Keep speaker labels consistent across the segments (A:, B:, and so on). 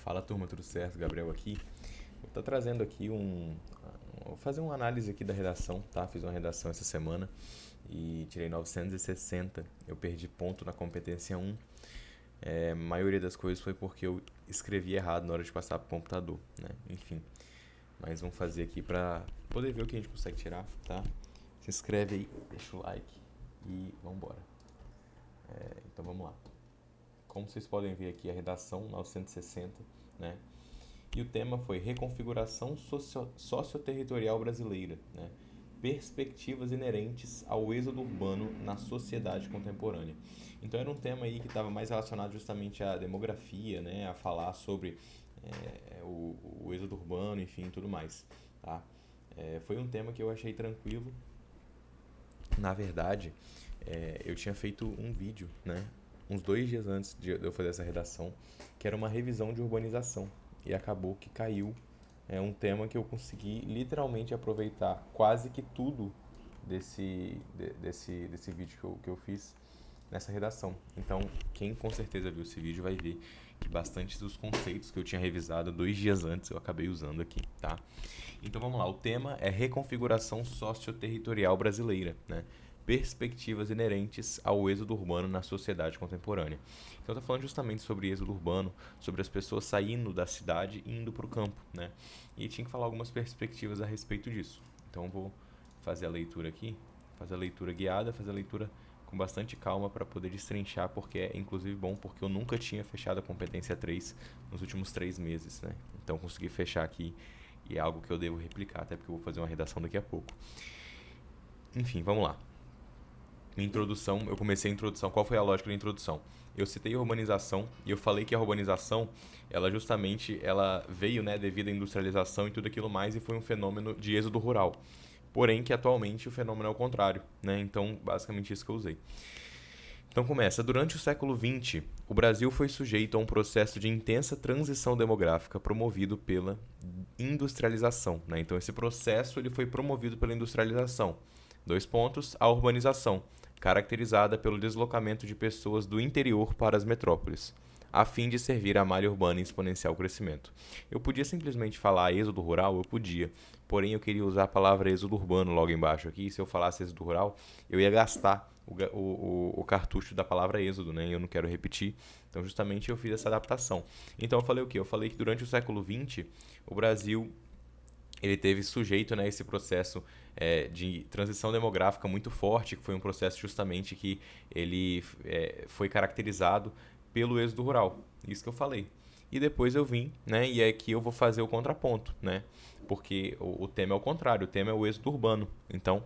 A: Fala turma, tudo certo? Gabriel aqui. Vou estar trazendo aqui vou fazer uma análise aqui da redação, tá? Fiz uma redação essa semana e tirei 960. Eu perdi ponto na competência 1. A maioria das coisas foi porque eu escrevi errado na hora de passar para o computador, né? Enfim, mas vamos fazer aqui para poder ver o que a gente consegue tirar, tá? Se inscreve aí, deixa o like e vamos embora. Então vamos lá. Como vocês podem ver aqui, a redação 960, né? E o tema foi Reconfiguração Socioterritorial Brasileira, né? Perspectivas inerentes ao êxodo urbano na sociedade contemporânea. Então era um tema aí que estava mais relacionado justamente à demografia, né? A falar sobre o êxodo urbano, enfim, tudo mais, tá? Foi um tema que eu achei tranquilo. Na verdade, eu tinha feito um vídeo, né? Uns 2 dias antes de eu fazer essa redação, que era uma revisão de urbanização. E acabou que caiu um tema que eu consegui literalmente aproveitar quase que tudo desse vídeo que eu fiz nessa redação. Então, quem com certeza viu esse vídeo vai ver que bastante dos conceitos que eu tinha revisado 2 dias antes eu acabei usando aqui, tá? Então vamos lá, o tema é reconfiguração socioterritorial brasileira, né? Perspectivas inerentes ao êxodo urbano na sociedade contemporânea. Então está falando justamente sobre êxodo urbano, sobre as pessoas saindo da cidade e indo para o campo, né? E tinha que falar algumas perspectivas a respeito disso. Então vou fazer a leitura aqui, fazer a leitura guiada, fazer a leitura com bastante calma para poder destrinchar, porque é inclusive bom, porque eu nunca tinha fechado a competência 3 nos últimos 3 meses, né? Então consegui fechar aqui e é algo que eu devo replicar, até porque eu vou fazer uma redação daqui a pouco. Enfim, vamos lá. Minha introdução, eu comecei a introdução. Qual foi a lógica da introdução? Eu citei a urbanização e eu falei que a urbanização, ela veio, né, devido à industrialização e tudo aquilo mais, e foi um fenômeno de êxodo rural. Porém, que atualmente o fenômeno é o contrário, né? Então, basicamente isso que eu usei. Então começa. Durante o século XX, o Brasil foi sujeito a um processo de intensa transição demográfica promovido pela industrialização, né? Então esse processo ele foi promovido pela industrialização. Dois pontos, a urbanização, caracterizada pelo deslocamento de pessoas do interior para as metrópoles, a fim de servir a malha urbana em exponencial crescimento. Eu podia simplesmente falar êxodo rural, eu podia, porém eu queria usar a palavra êxodo urbano logo embaixo aqui, e se eu falasse êxodo rural, eu ia gastar o cartucho da palavra êxodo, né? E eu não quero repetir, então justamente eu fiz essa adaptação. Então eu falei o quê? Eu falei que durante o século XX, o Brasil ele teve sujeito, né, a esse processo de transição demográfica muito forte, que foi um processo justamente que ele foi caracterizado pelo êxodo rural. Isso que eu falei. E depois eu vim, né, e aqui eu vou fazer o contraponto, né, porque o tema é o contrário, o tema é o êxodo urbano. Então,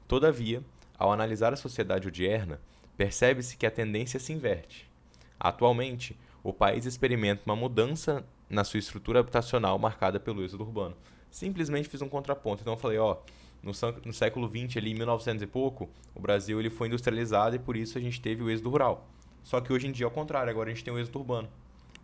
A: todavia, ao analisar a sociedade odierna, percebe-se que a tendência se inverte. Atualmente, o país experimenta uma mudança na sua estrutura habitacional marcada pelo êxodo urbano. Simplesmente fiz um contraponto. Então eu falei, ó, no século XX, ali em 1900 e pouco, o Brasil ele foi industrializado e por isso a gente teve o êxodo rural. Só que hoje em dia é o contrário, agora a gente tem o êxodo urbano.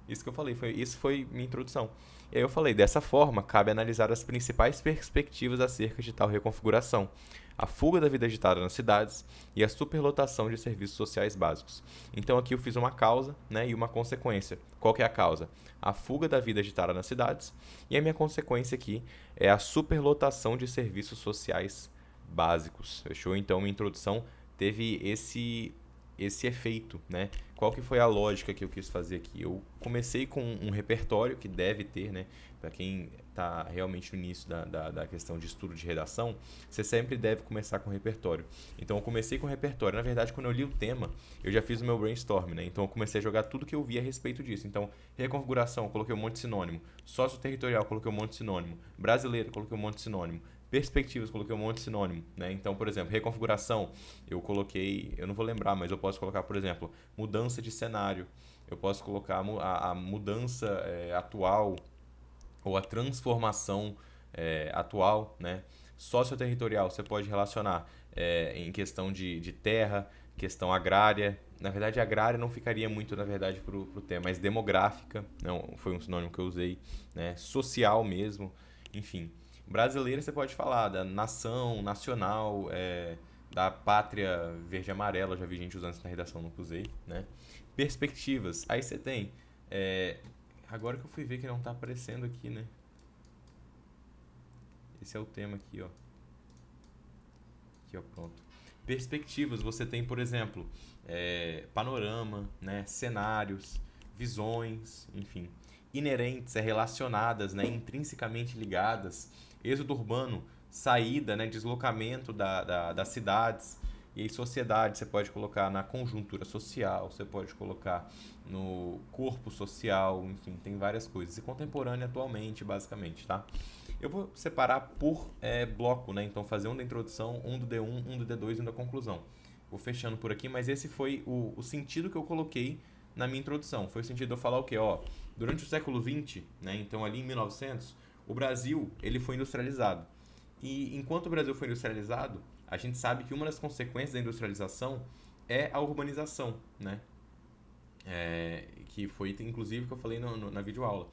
A: Isso que eu falei, isso foi minha introdução. E aí eu falei, dessa forma, cabe analisar as principais perspectivas acerca de tal reconfiguração, a fuga da vida agitada nas cidades e a superlotação de serviços sociais básicos. Então aqui eu fiz uma causa, né, e uma consequência. Qual que é a causa? A fuga da vida agitada nas cidades, e a minha consequência aqui é a superlotação de serviços sociais básicos. Fechou? Então minha introdução teve esse efeito, né? Qual que foi a lógica que eu quis fazer aqui? Eu comecei com um repertório que deve ter, né? Para quem está realmente no início da questão de estudo de redação, você sempre deve começar com repertório. Então eu comecei com repertório. Na verdade, quando eu li o tema, eu já fiz o meu brainstorm, né? Então eu comecei a jogar tudo que eu vi a respeito disso. Então, reconfiguração, coloquei um monte de sinônimo. Sócio-territorial, coloquei um monte de sinônimo. Brasileiro, coloquei um monte de sinônimo. Perspectivas, coloquei um monte de sinônimo, né? Então, por exemplo, reconfiguração, eu coloquei, eu não vou lembrar, mas eu posso colocar, por exemplo, mudança de cenário. Eu posso colocar a mudança atual ou a transformação atual, né? Socioterritorial, você pode relacionar em questão de terra, questão agrária. Na verdade, agrária não ficaria muito, na verdade, para o tema, mas demográfica, não, foi um sinônimo que eu usei, né? Social mesmo, enfim. Brasileira você pode falar da nação, nacional, da pátria verde e amarela, eu já vi gente usando isso na redação, nunca usei, né? Perspectivas, aí você tem Agora que eu fui ver que não tá aparecendo aqui, né? Esse é o tema aqui, ó. Aqui, ó, pronto. Perspectivas, você tem, por exemplo, panorama, né? Cenários, visões, enfim. Inerentes, relacionadas, né? Intrinsecamente ligadas. Êxodo urbano, saída, né? Deslocamento das cidades. E aí, sociedade, você pode colocar na conjuntura social, você pode colocar no corpo social, enfim, tem várias coisas. E contemporâneo atualmente, basicamente, tá? Eu vou separar por bloco, né? Então, fazer um da introdução, um do D1, um do D2 e um da conclusão. Vou fechando por aqui, mas esse foi o sentido que eu coloquei na minha introdução. Foi o sentido de eu falar o quê? Ó, durante o século XX, né? Então, ali em 1900, o Brasil ele foi industrializado. E enquanto o Brasil foi industrializado, a gente sabe que uma das consequências da industrialização é a urbanização, né? Que foi inclusive que eu falei na videoaula.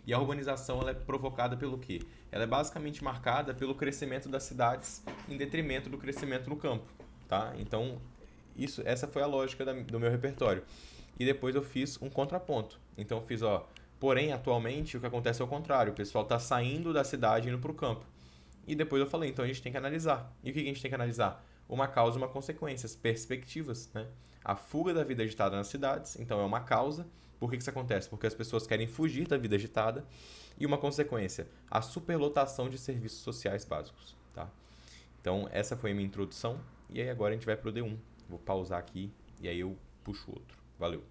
A: E a urbanização ela é provocada pelo quê? Ela é basicamente marcada pelo crescimento das cidades em detrimento do crescimento no campo, tá? Então, essa foi a lógica do meu repertório. E depois eu fiz um contraponto. Então eu fiz, ó, porém, atualmente o que acontece é o contrário, o pessoal está saindo da cidade e indo para o campo. E depois eu falei, então a gente tem que analisar. E o que a gente tem que analisar? Uma causa e uma consequência, as perspectivas, né? A fuga da vida agitada nas cidades, então é uma causa. Por que isso acontece? Porque as pessoas querem fugir da vida agitada. E uma consequência, a superlotação de serviços sociais básicos, tá? Então essa foi a minha introdução. E aí agora a gente vai pro D1. Vou pausar aqui e aí eu puxo outro. Valeu!